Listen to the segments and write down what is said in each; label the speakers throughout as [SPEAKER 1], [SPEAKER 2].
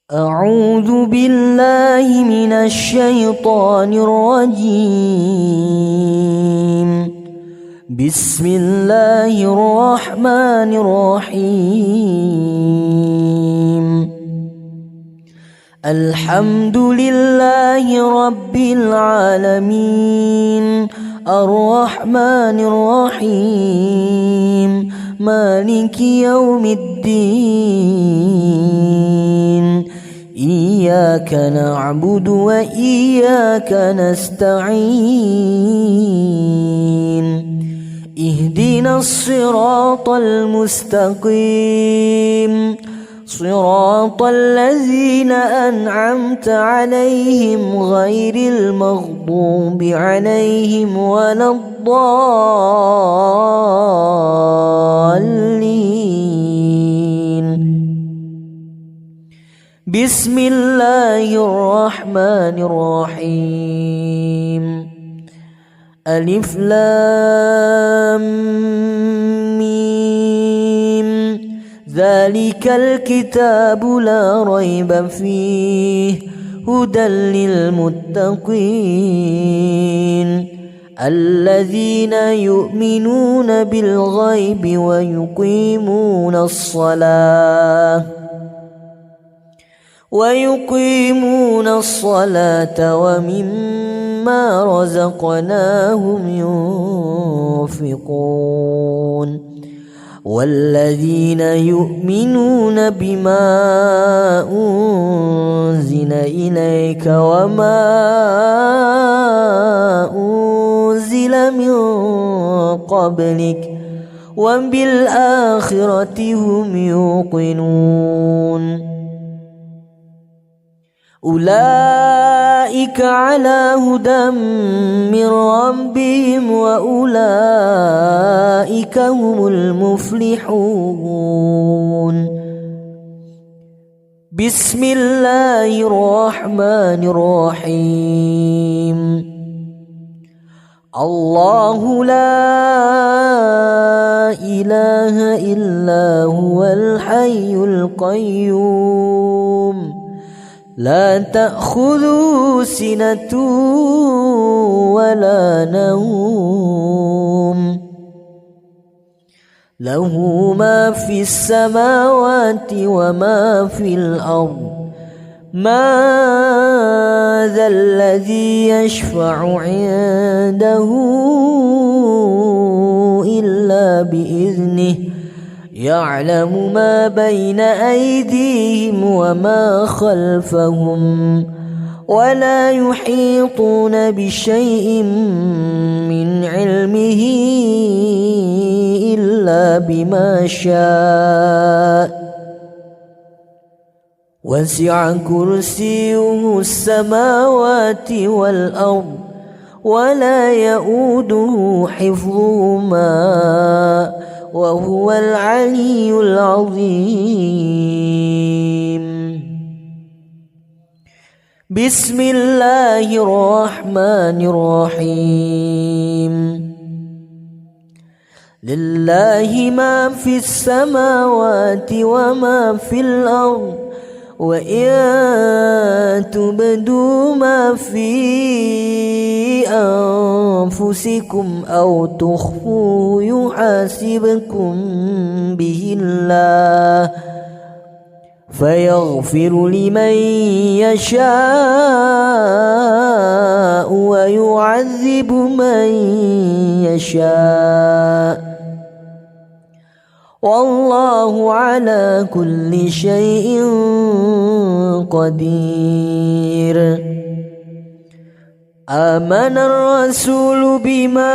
[SPEAKER 1] أعوذ بالله من الشيطان الرجيم. بسم الله الرحمن الرحيم. الحمد لله رب العالمين الرحمن الرحيم مالك يوم الدين. إياك نعبد وإياك نستعين. اهدنا الصراط المستقيم صراط الذين أنعمت عليهم غير المغضوب عليهم ولا الضالين. بسم الله الرحمن الرحيم. ألف لام ميم. ذلك الكتاب لا ريب فيه هدى للمتقين الذين يؤمنون بالغيب ويقيمون الصلاة ومما رزقناهم ينفقون والذين يؤمنون بما أنزل إليك وما أنزل من قبلك وبالآخرة هم يوقنون. أولئك على هدى من ربهم وأولئك هم المفلحون. بسم الله الرحمن الرحيم. الله لا إله إلا هو الحي القيوم لا تأخذه سنة ولا نوم له ما في السماوات وما في الأرض. ما ذا الذي يشفع عنده إلا بإذنه يعلم ما بين أيديهم وما خلفهم ولا يحيطون بشيء من علمه إلا بما شاء وسع كرسيه السماوات والأرض ولا يؤوده حفظهما وهو العلي العظيم. بسم الله الرحمن الرحيم. لله ما في السماوات وما في الأرض وإن تبدوا ما في أنفسكم أو تخفوه يحاسبكم به الله فيغفر لمن يشاء ويعذب من يشاء والله على كل شيء قدير. آمن الرسول بما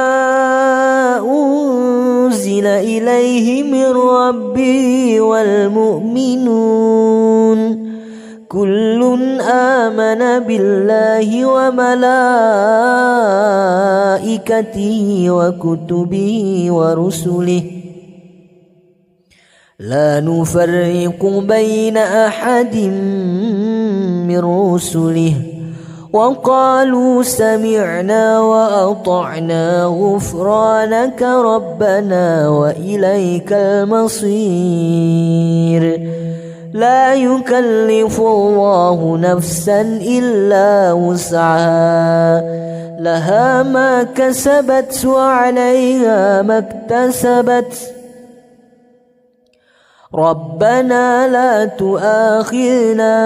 [SPEAKER 1] أنزل إليه من ربه والمؤمنون كل آمن بالله وملائكته وكتبه ورسله لا نفرق بين أحد من رسله وقالوا سمعنا وأطعنا غفرانك ربنا وإليك المصير. لا يكلف الله نفسا إلا وسعها لها ما كسبت وعليها ما اكتسبت ربنا لا تؤاخذنا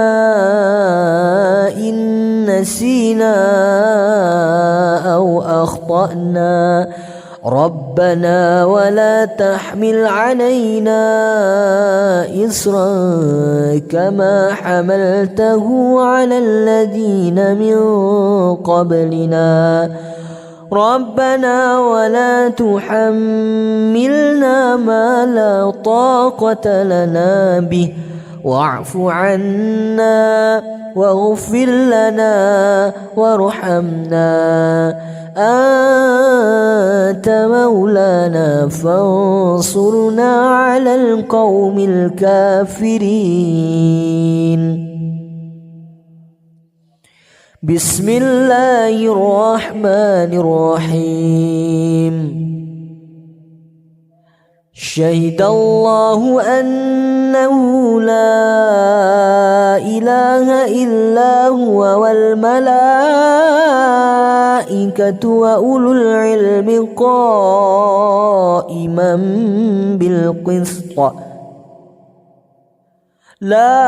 [SPEAKER 1] إن نسينا أو أخطأنا ربنا ولا تحمل علينا إصرا كما حملته على الذين من قبلنا ربنا ولا تحملنا ما لا طاقة لنا به واعف عنا واغفر لنا وارحمنا أنت مولانا فانصرنا على القوم الكافرين. بسم الله الرحمن الرحيم. شهد الله أنه لا إله إلا هو والملائكة وأولو العلم قائما بالقسط لا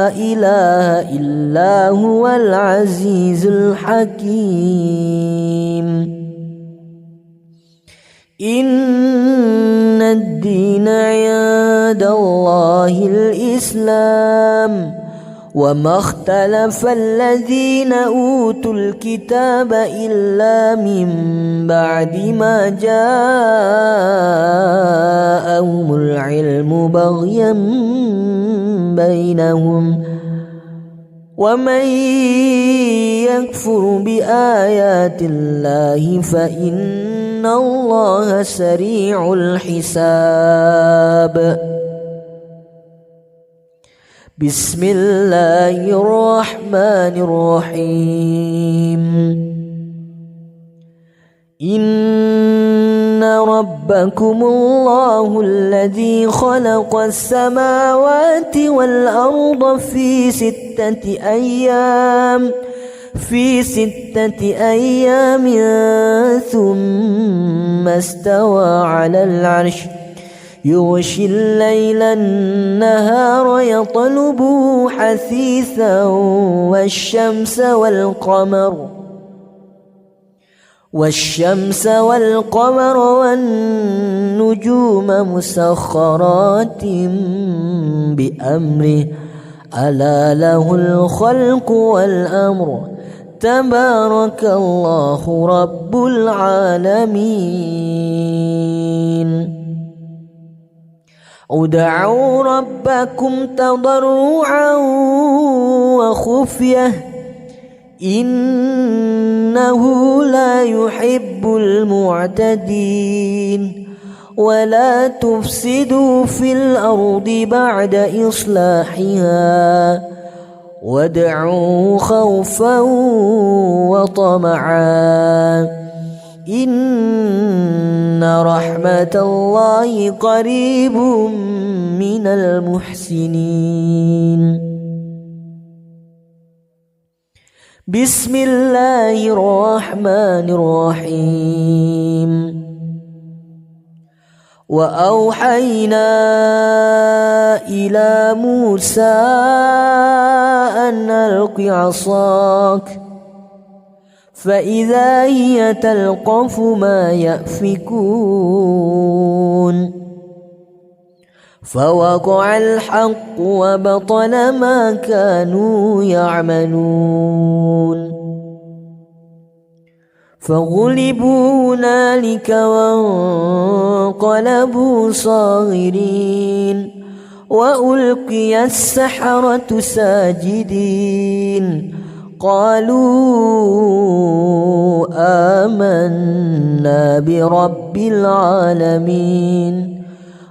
[SPEAKER 1] إله إلا هو العزيز الحكيم. إن الدين عند الله الإسلام وما اختلف الذين أوتوا الكتاب إلا من بعد ما جاءهم العلم بغيا بينهم ومن يكفر بآيات الله فإن الله سريع الحساب. بسم الله الرحمن الرحيم. إن ربكم الله الذي خلق السماوات والأرض في ستة أيام ثم استوى على العرش يغشي الليل النهار يطلبه حثيثا والشمس والقمر والنجوم مسخرات بأمره ألا له الخلق والأمر تبارك الله رب العالمين. ادعوا ربكم تضرعا وخفية إنه لا يحب المعتدين ولا تفسدوا في الأرض بعد إصلاحها وادعوا خوفا وطمعا إن رحمة الله قريب من المحسنين. بسم الله الرحمن الرحيم. وأوحينا إلى موسى أن ألق عصاك فإذا هي تلقف ما يأفكون فوقع الحق وبطل ما كانوا يعملون فغلبوا هنالك وانقلبوا صاغرين وألقي السحرة ساجدين قالوا آمنا برب العالمين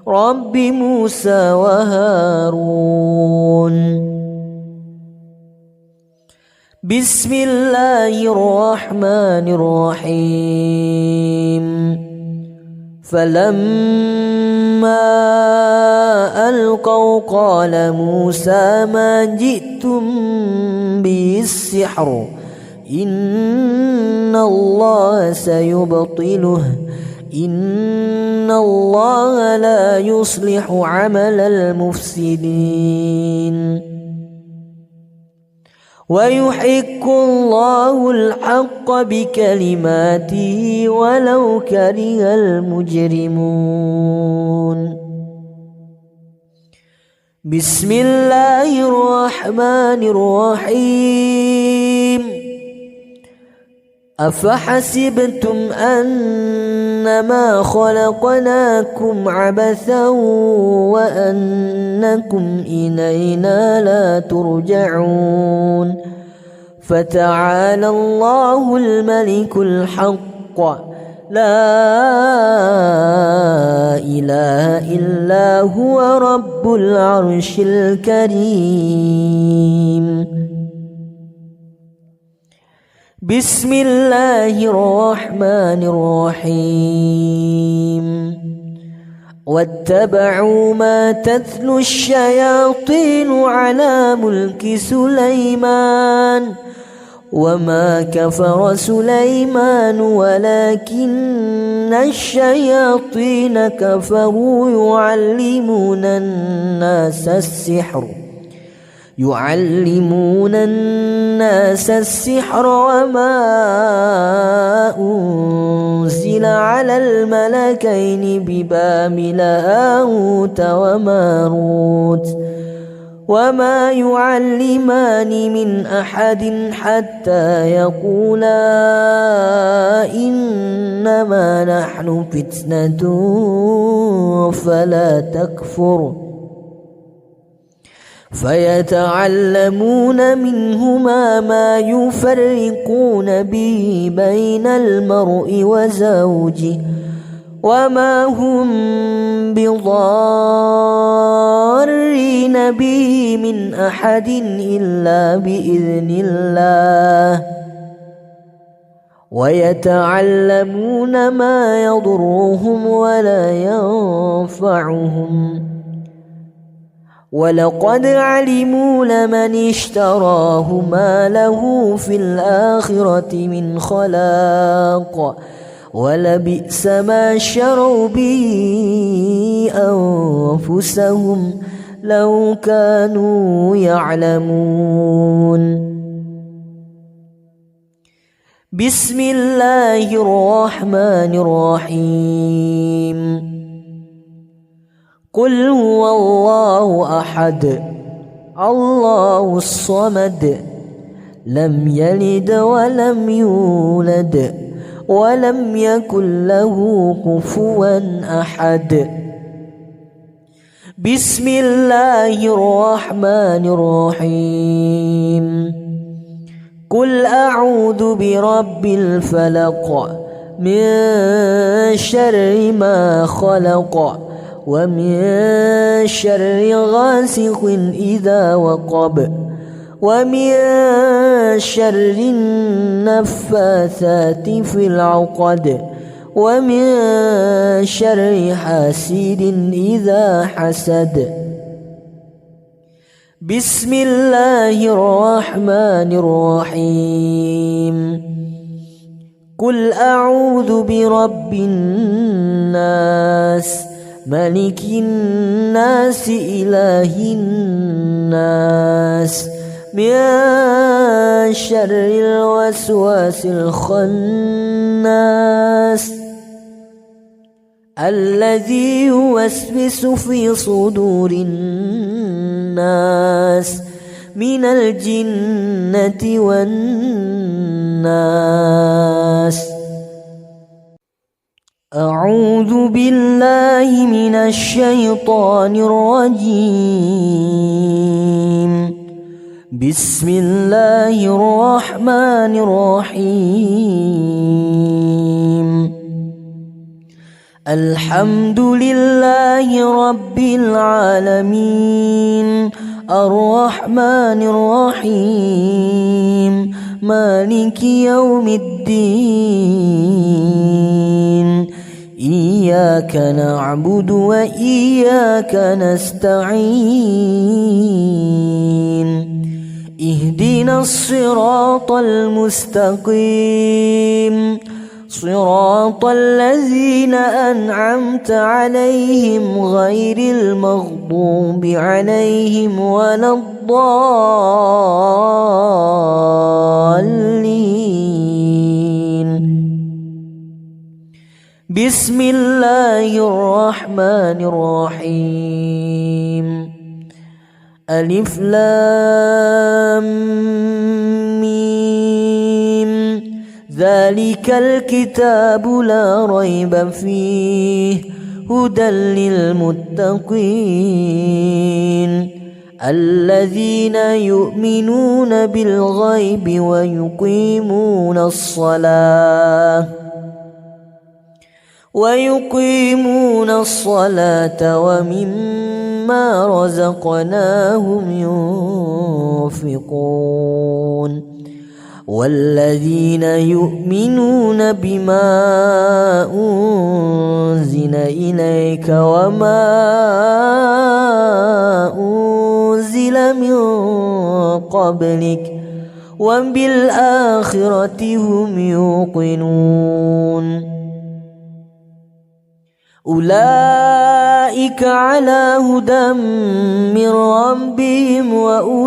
[SPEAKER 1] رب موسى وهارون. بسم الله الرحمن الرحيم. فلما ألقوا قال موسى ما جئتم به السحر إن الله سيبطله إن الله لا يصلح عمل المفسدين ويحق الله الحق بكلماته ولو كره المجرمون بسم الله الرحمن الرحيم أفحسبتم أنما خلقناكم عبثا وأنكم إلينا لا ترجعون فتعالى الله الملك الحق لا إله إلا هو رب العرش الكريم بسم الله الرحمن الرحيم واتبعوا ما تتلو الشياطين على ملك سليمان وما كفر سليمان ولكن الشياطين كفروا يعلمون الناس السحر وما أنزل على الملكين ببابل هاروت وماروت وما يعلمان من أحد حتى يقولا إنما نحن فتنة فلا تكفر فيتعلمون منهما ما يفرقون به بين المرء وزوجه وما هم بضارين به من أحد إلا بإذن الله ويتعلمون ما يضرهم ولا ينفعهم ولقد علموا لمن اشتراه ما له في الآخرة من خلاق ولبئس ما شروا به أنفسهم لو كانوا يعلمون بسم الله الرحمن الرحيم قل هو الله أحد الله الصمد لم يلد ولم يولد ولم يكن له كفوا أحد بسم الله الرحمن الرحيم قل أعوذ برب الفلق من شر ما خلق ومن شر غاسق إذا وقب ومن شر النفاثات في العقد ومن شر حاسد إذا حسد بسم الله الرحمن الرحيم قل أعوذ برب الناس ملك الناس إله الناس من شر الوسواس الخناس الذي يوسوس في صدور الناس من الجنة والناس أعوذ بالله من الشيطان الرجيم بسم الله الرحمن الرحيم الحمد لله رب العالمين الرحمن الرحيم مالك يوم الدين إياك نعبد وإياك نستعين اهدنا الصراط المستقيم صراط الذين أنعمت عليهم غير المغضوب عليهم ولا الضالين. بسم الله الرحمن الرحيم. ألف لام ميم ذلك الكتاب لا ريب فيه هدى للمتقين الذين يؤمنون بالغيب ويقيمون الصلاة ومما رزقناهم ينفقون والذين يؤمنون بما أنزل إليك وما أنزل من قبلك وبالآخرة هم يوقنون أولئك على هدى من ربهم وأولئك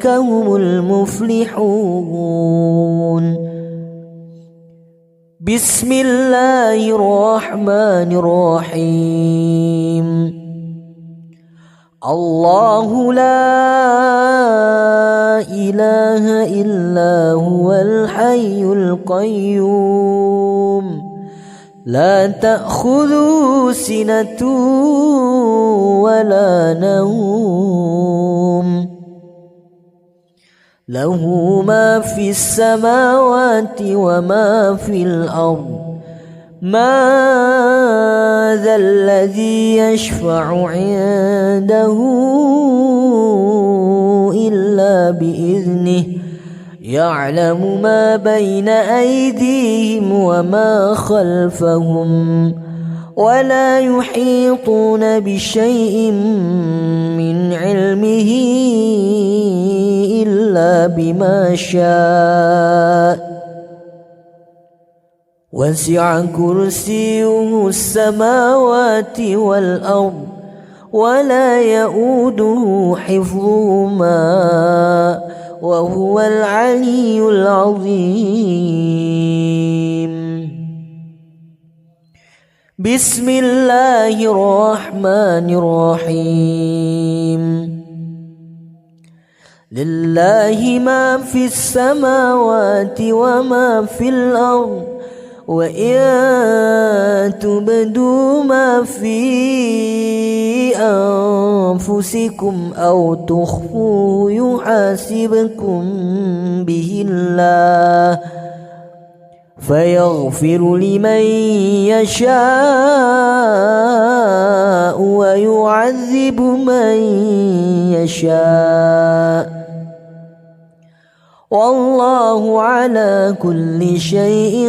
[SPEAKER 1] هم المفلحون. بسم الله الرحمن الرحيم. الله لا إله إلا هو الحي القيوم لا تأخذه سنة ولا نوم له ما في السماوات وما في الأرض ما ذا الذي يشفع عنده إلا بإذنه يعلم ما بين أيديهم وما خلفهم ولا يحيطون بشيء من علمه إلا بما شاء وسع كرسيه السماوات والأرض ولا يؤوده حفظهما وهو العلي العظيم. بسم الله الرحمن الرحيم. لله ما في السماوات وما في الأرض وإن تبدوا ما في أنفسكم أو تخفوه يحاسبكم به الله فيغفر لمن يشاء ويعذب من يشاء والله على كل شيء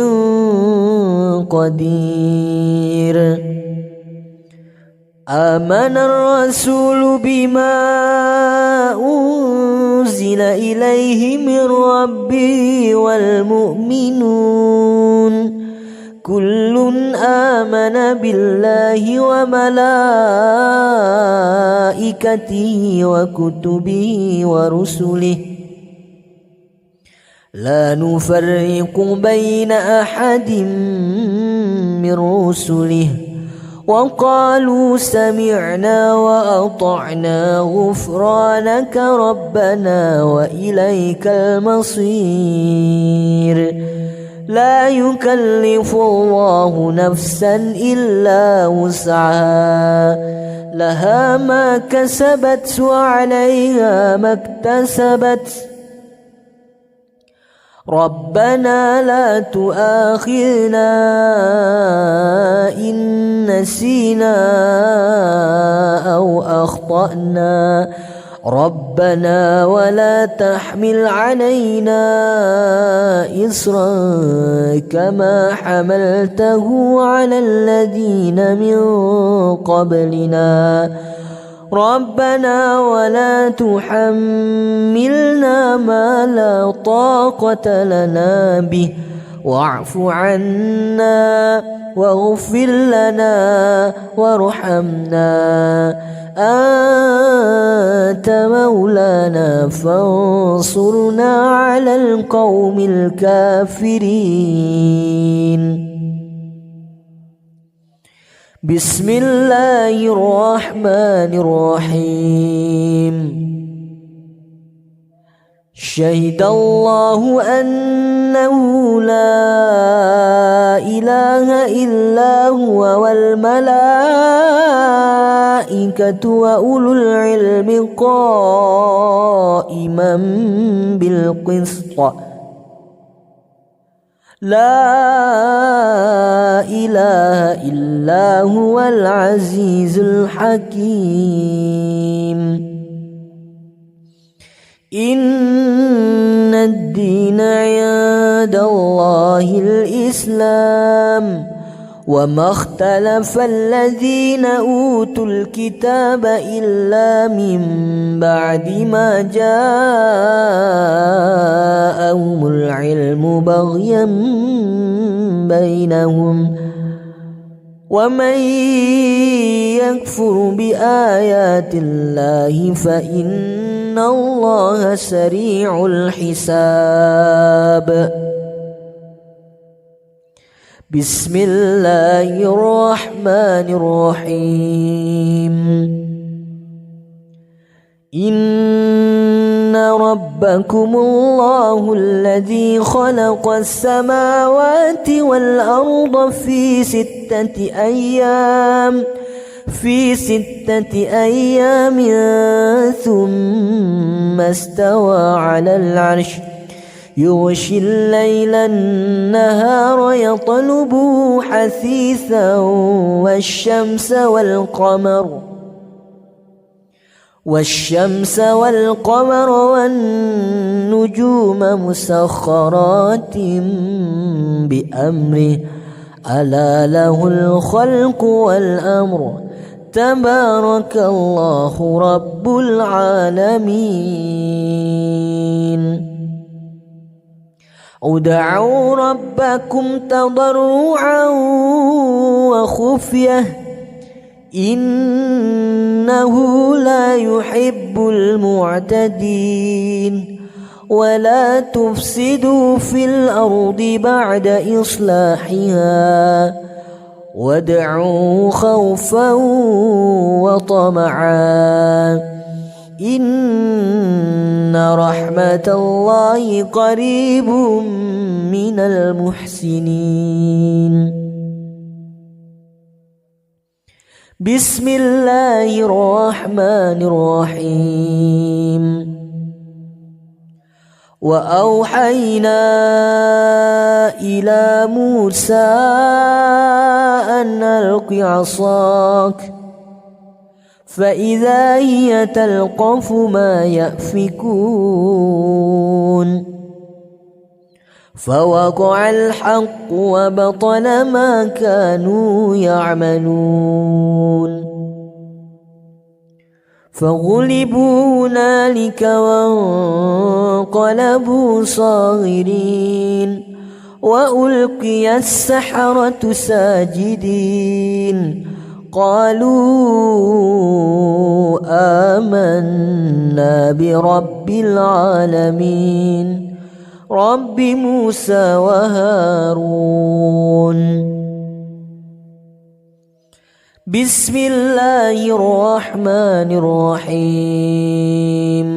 [SPEAKER 1] قدير. آمن الرسول بما أنزل إليه من ربه والمؤمنون كل آمن بالله وملائكته وكتبه ورسله لا نفرق بين أحد من رسله وقالوا سمعنا وأطعنا غفرانك ربنا وإليك المصير. لا يكلف الله نفسا إلا وسعها لها ما كسبت وعليها ما اكتسبت ربنا لا تؤاخذنا إن نسينا أو أخطأنا ربنا ولا تحمل علينا إصرا كما حملته على الذين من قبلنا ربنا ولا تحملنا ما لا طاقة لنا به واعف عنا واغفر لنا وارحمنا أنت مولانا فانصرنا على القوم الكافرين. بسم الله الرحمن الرحيم. شهد الله أنه لا إله إلا هو والملائكة وأولو العلم قائما بالقسط لا إله إلا هو العزيز الحكيم. إن الدين عند الله الإسلام وما اختلف الذين أوتوا الكتاب إلا من بعد ما جاءهم العلم بغيا بينهم ومن يكفر بآيات الله فإن الله سريع الحساب. بسم الله الرحمن الرحيم. إن ربكم الله الذي خلق السماوات والأرض في ستة أيام ثم استوى على العرش يغشي الليل النهار يطلبه حثيثا والشمس والقمر والنجوم مسخرات بأمره ألا له الخلق والأمر تبارك الله رب العالمين. ادعوا ربكم تضرعا وخفية إنه لا يحب المعتدين ولا تفسدوا في الأرض بعد إصلاحها وادعوا خوفا وطمعا إن رحمة الله قريب من المحسنين. بسم الله الرحمن الرحيم. وأوحينا إلى موسى أن ألق عصاك فإذا هي تلقف ما يأفكون فوقع الحق وبطل ما كانوا يعملون فغلبوا هنالك وانقلبوا صاغرين وألقي السحرة ساجدين قالوا آمنا برب العالمين رب موسى وهارون. بسم الله الرحمن الرحيم.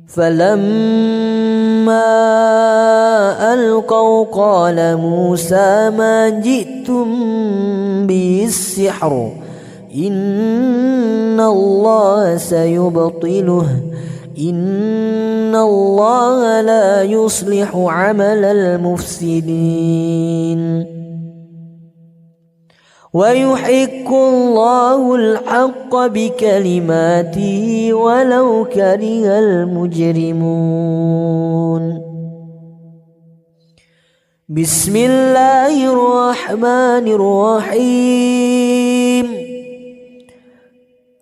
[SPEAKER 1] فلما ألقوا قال موسى ما جئتم به السحر إن الله سيبطله إن الله لا يصلح عمل المفسدين. ويحق الله الحق بكلماته ولو كره المجرمون. بسم الله الرحمن الرحيم.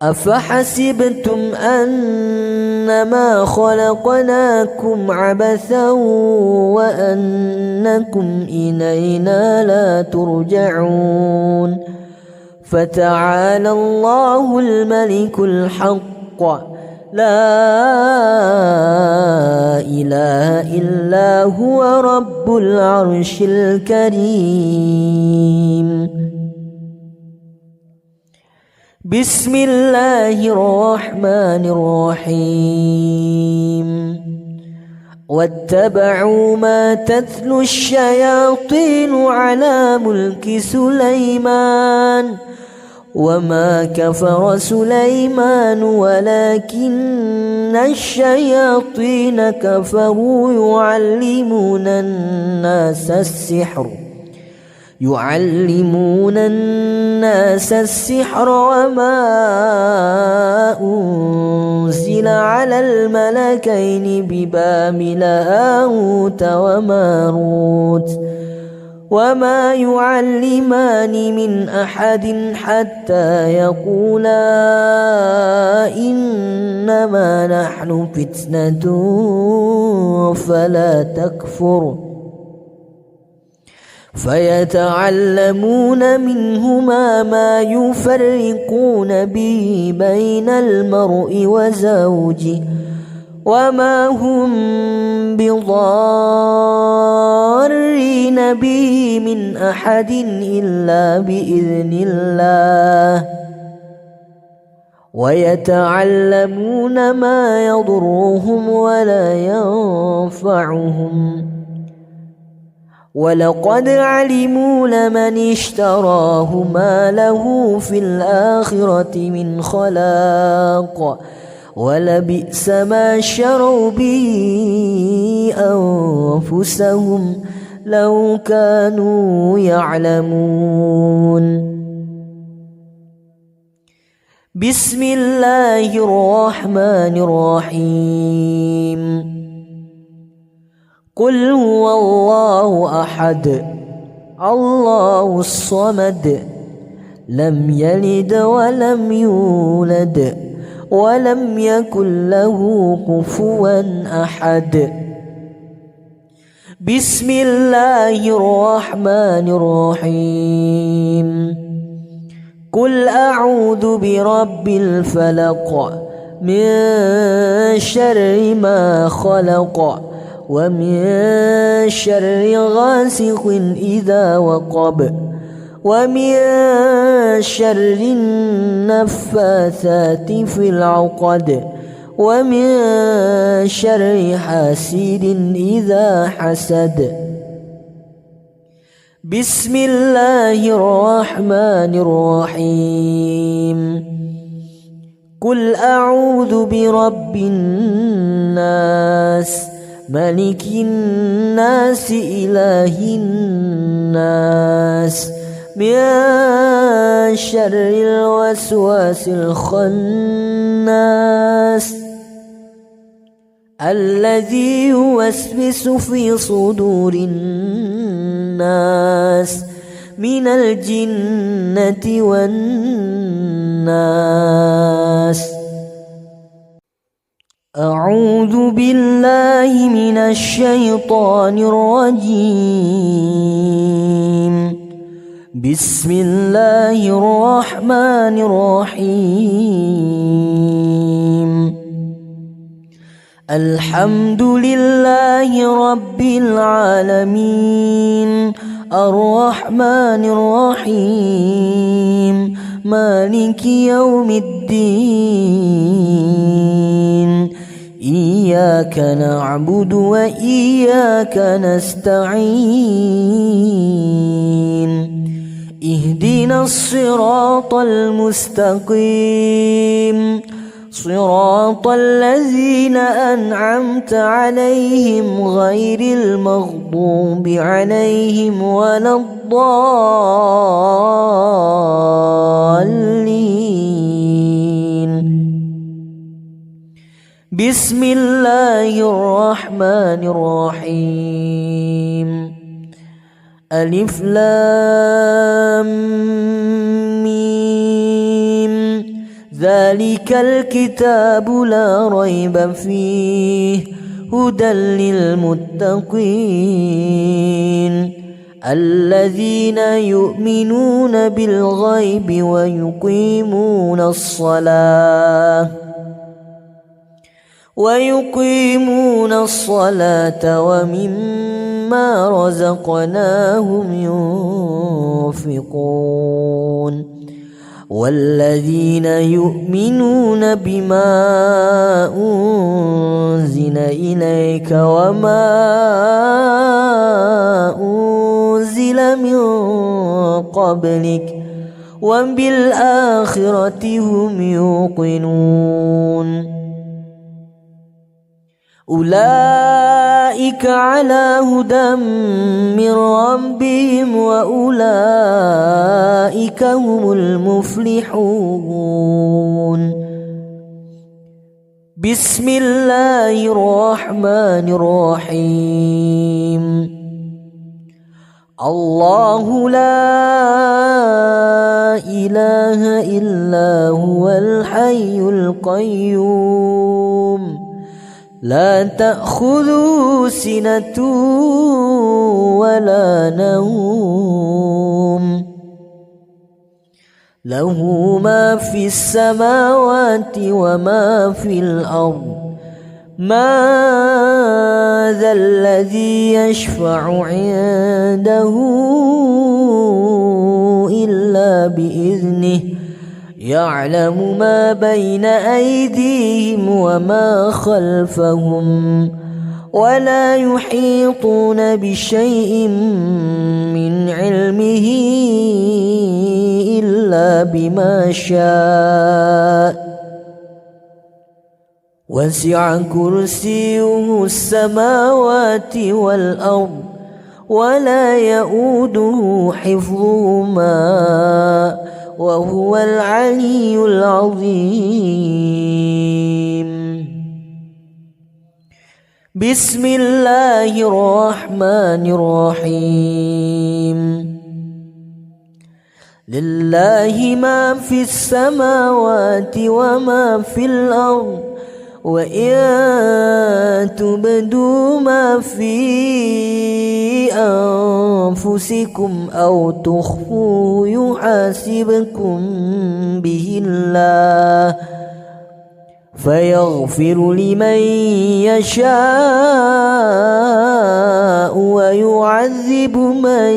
[SPEAKER 1] أفحسبتم أنما خلقناكم عبثا وأنكم إلينا لا ترجعون. فتعالى الله الملك الحق لا إله إلا هو رب العرش الكريم. بسم الله الرحمن الرحيم. واتبعوا ما تتلو الشياطين على ملك سليمان وما كفر سليمان ولكن الشياطين كفروا يعلمون الناس السحر وما أنزل على الملكين ببابل هاروت وماروت وما يعلمان من أحد حتى يقولا إنما نحن فتنة فلا تكفر. فيتعلمون منهما ما يفرقون به بين المرء وزوجه وما هم بضارين به من أحد إلا بإذن الله. ويتعلمون ما يضرهم ولا ينفعهم ولقد علموا لمن اشتراه ما له في الآخرة من خلاق ولبئس ما شروا به أنفسهم لو كانوا يعلمون. بسم الله الرحمن الرحيم. قل هو الله أحد الله الصمد لم يلد ولم يولد ولم يكن له كفوا أحد. بسم الله الرحمن الرحيم. قل أعوذ برب الفلق من شر ما خلق ومن شر غاسق إذا وقب ومن شر النفاثات في العقد ومن شر حاسد إذا حسد. بسم الله الرحمن الرحيم. قل أعوذ برب الناس ملك الناس إله الناس من شر الوسواس الخناس الذي يوسوس في صدور الناس من الجنة والناس. أعوذ بالله من الشيطان الرجيم. بسم الله الرحمن الرحيم. الحمد لله رب العالمين الرحمن الرحيم مالك يوم الدين. إياك نعبد وإياك نستعين. اهدنا الصراط المستقيم صراط الذين أنعمت عليهم غير المغضوب عليهم ولا الضالين. بسم الله الرحمن الرحيم. ألف لام ميم. ذلك الكتاب لا ريب فيه هدى للمتقين الذين يؤمنون بالغيب ويقيمون الصلاة ومما رزقناهم ينفقون والذين يؤمنون بما أنزل إليك وما أنزل من قبلك وبالآخرة هم يوقنون أولئك على هدى من ربهم وأولئك هم المفلحون. بسم الله الرحمن الرحيم. الله لا إله إلا هو الحي القيوم لا تأخذه سنة ولا نوم له ما في السماوات وما في الأرض ما ذا الذي يشفع عنده إلا بإذنه يعلم ما بين أيديهم وما خلفهم ولا يحيطون بشيء من علمه إلا بما شاء وسع كرسيه السماوات والأرض ولا يؤوده حفظهما وهو العلي العظيم. بسم الله الرحمن الرحيم. لله ما في السماوات وما في الأرض وإن تبدوا ما في أنفسكم أو تخفوه يحاسبكم به الله فيغفر لمن يشاء ويعذب من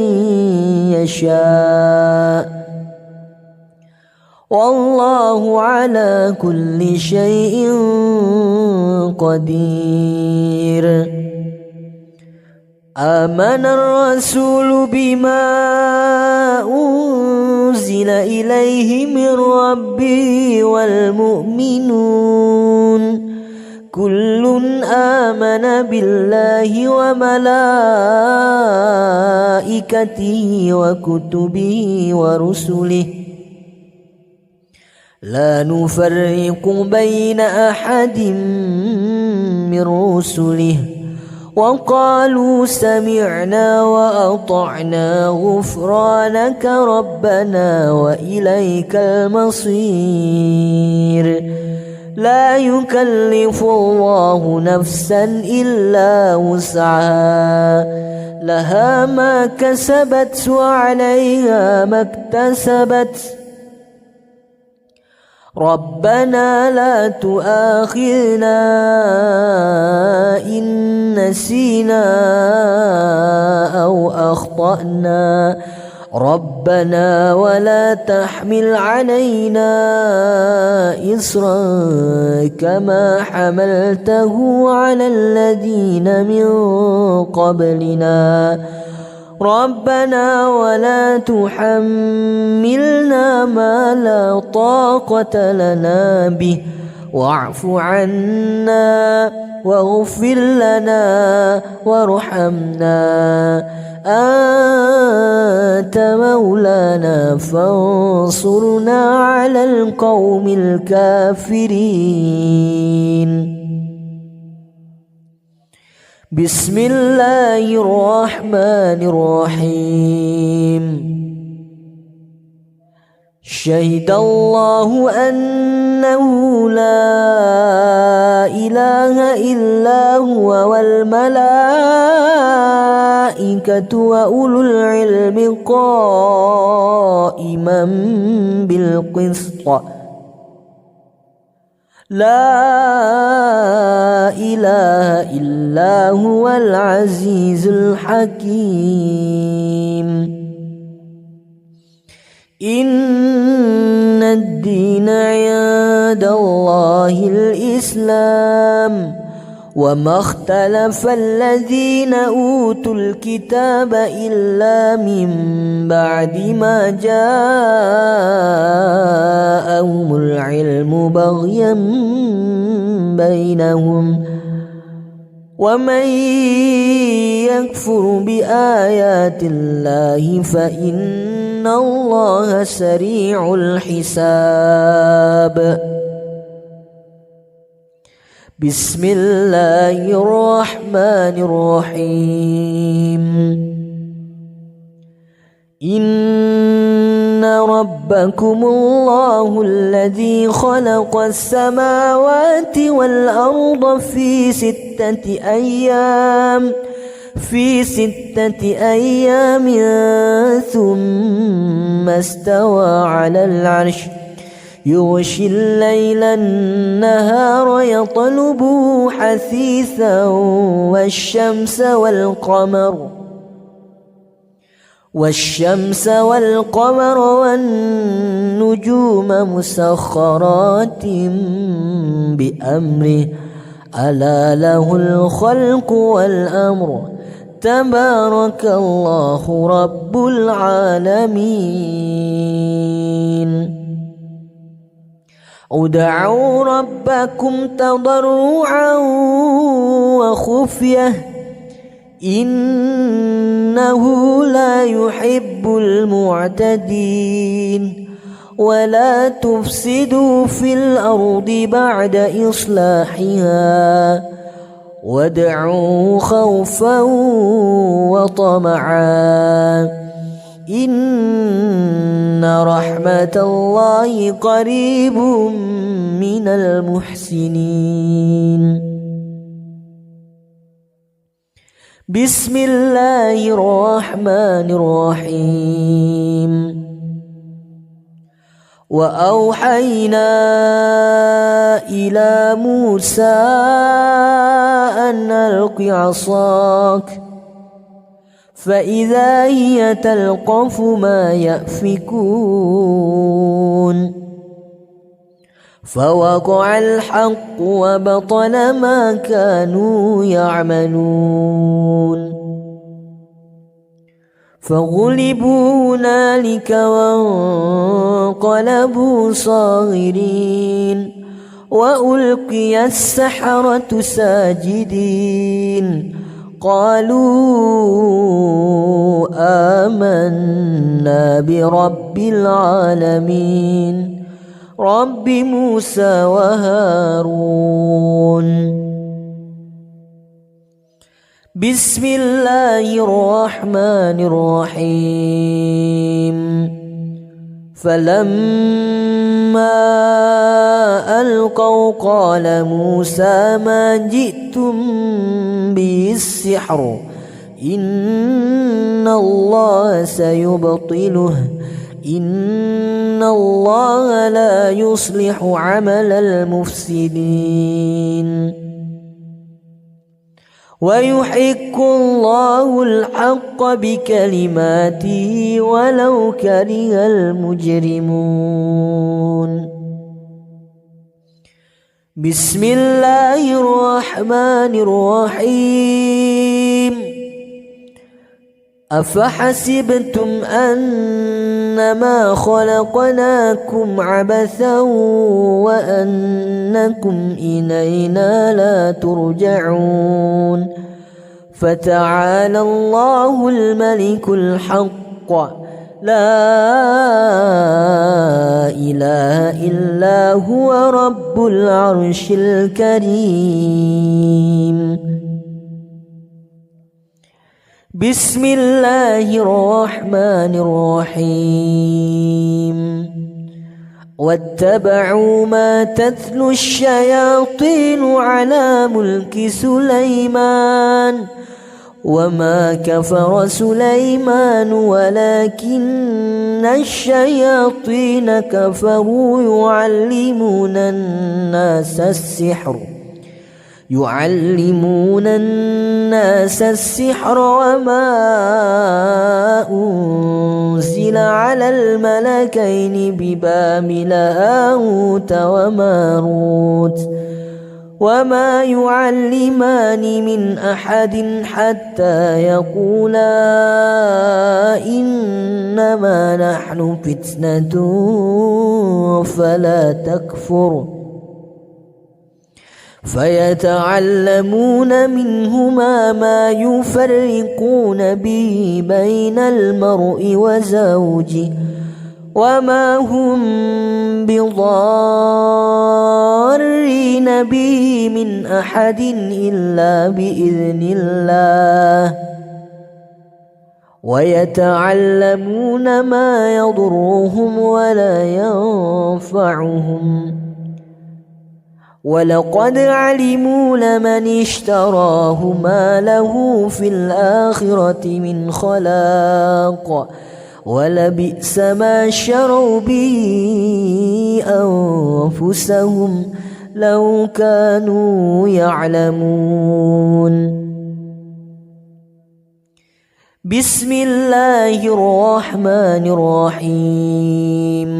[SPEAKER 1] يشاء والله على كل شيء قدير. آمن الرسول بما أنزل إليه من ربه والمؤمنون كل آمن بالله وملائكته وكتبه ورسله لا نفرق بين أحد من رسله وقالوا سمعنا وأطعنا غفرانك ربنا وإليك المصير. لا يكلف الله نفسا إلا وسعها لها ما كسبت وعليها ما اكتسبت ربنا لا تؤاخذنا إن نسينا أو أخطأنا ربنا ولا تحمل علينا إصرا كما حملته على الذين من قبلنا ربنا ولا تحملنا ما لا طاقة لنا به واعف عنا واغفر لنا وارحمنا أنت مولانا فانصرنا على القوم الكافرين. بسم الله الرحمن الرحيم. شهد الله أنه لا إله إلا هو والملائكة وأولو العلم قائما بالقسط لا إله إلا هو العزيز الحكيم. إن الدين عند الله الإسلام وما اختلف الذين أوتوا الكتاب إلا من بعد ما جاءهم العلم بغيا بينهم ومن يكفر بآيات الله فإن الله سريع الحساب. بسم الله الرحمن الرحيم. إن ربكم الله الذي خلق السماوات والأرض في ستة أيام ثم استوى على العرش يغشي الليل النهار يطلبه حثيثا والشمس والقمر والنجوم مسخرات بأمره ألا له الخلق والأمر تبارك الله رب العالمين. ادعوا ربكم تضرعا وخفية إنه لا يحب المعتدين ولا تفسدوا في الأرض بعد إصلاحها وادعوا خوفا وطمعا إن رحمة الله قريب من المحسنين. بسم الله الرحمن الرحيم. وأوحينا إلى موسى أن ألق عصاك فإذا هي تلقف ما يأفكون فوقع الحق وبطل ما كانوا يعملون فغلبوا هنالك وانقلبوا صاغرين وألقي السحرة ساجدين قالوا آمنا برب العالمين رب موسى وهارون. بسم الله الرحمن الرحيم. فلما ألقوا قال موسى ما جئتم به السحر إن الله سيبطله إن الله لا يصلح عمل المفسدين ويحق الله الحق بكلماته ولو كره المجرمون. بسم الله الرحمن الرحيم. أفحسبتم أنما خلقناكم عبثا وأنكم إلينا لا ترجعون فتعالى الله الملك الحق لا إله إلا هو رب العرش الكريم. بسم الله الرحمن الرحيم. واتبعوا ما تتلو الشياطين على ملك سليمان وما كفر سليمان ولكن الشياطين كفروا يعلمون الناس السحر وما أنزل على الملكين ببابل هاروت وماروت وما يعلمان من أحد حتى يقولا إنما نحن فتنة فلا تكفر فيتعلمون منهما ما يفرقون به بين المرء وزوجه وما هم بضارين به من أحد إلا بإذن الله ويتعلمون ما يضرهم ولا ينفعهم ولقد علموا لمن اشتراه ما له في الآخرة من خلاق ولبئس ما شروا به أنفسهم لو كانوا يعلمون. بسم الله الرحمن الرحيم.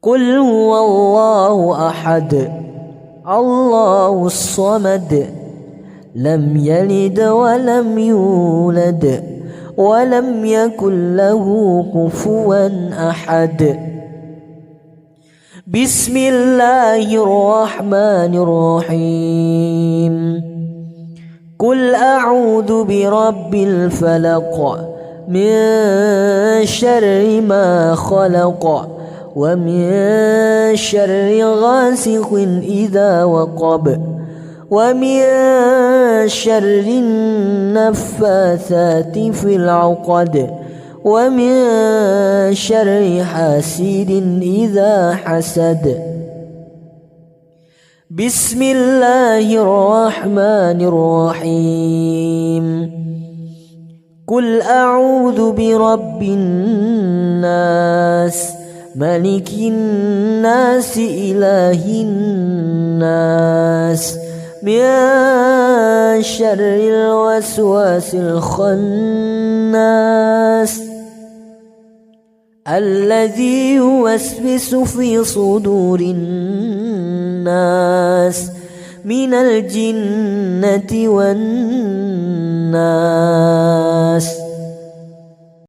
[SPEAKER 1] قل هو الله أحد الله الصمد لم يلد ولم يولد ولم يكن له كفوا أحد. بسم الله الرحمن الرحيم. قل أعوذ برب الفلق من شر ما خلق ومن شر غاسق إذا وقب ومن شر النفاثات في العقد ومن شر حاسد إذا حسد. بسم الله الرحمن الرحيم. قل أعوذ برب الناس ملك الناس إله الناس من شر الوسواس الخناس الذي يوسوس في صدور الناس من الجنة والناس.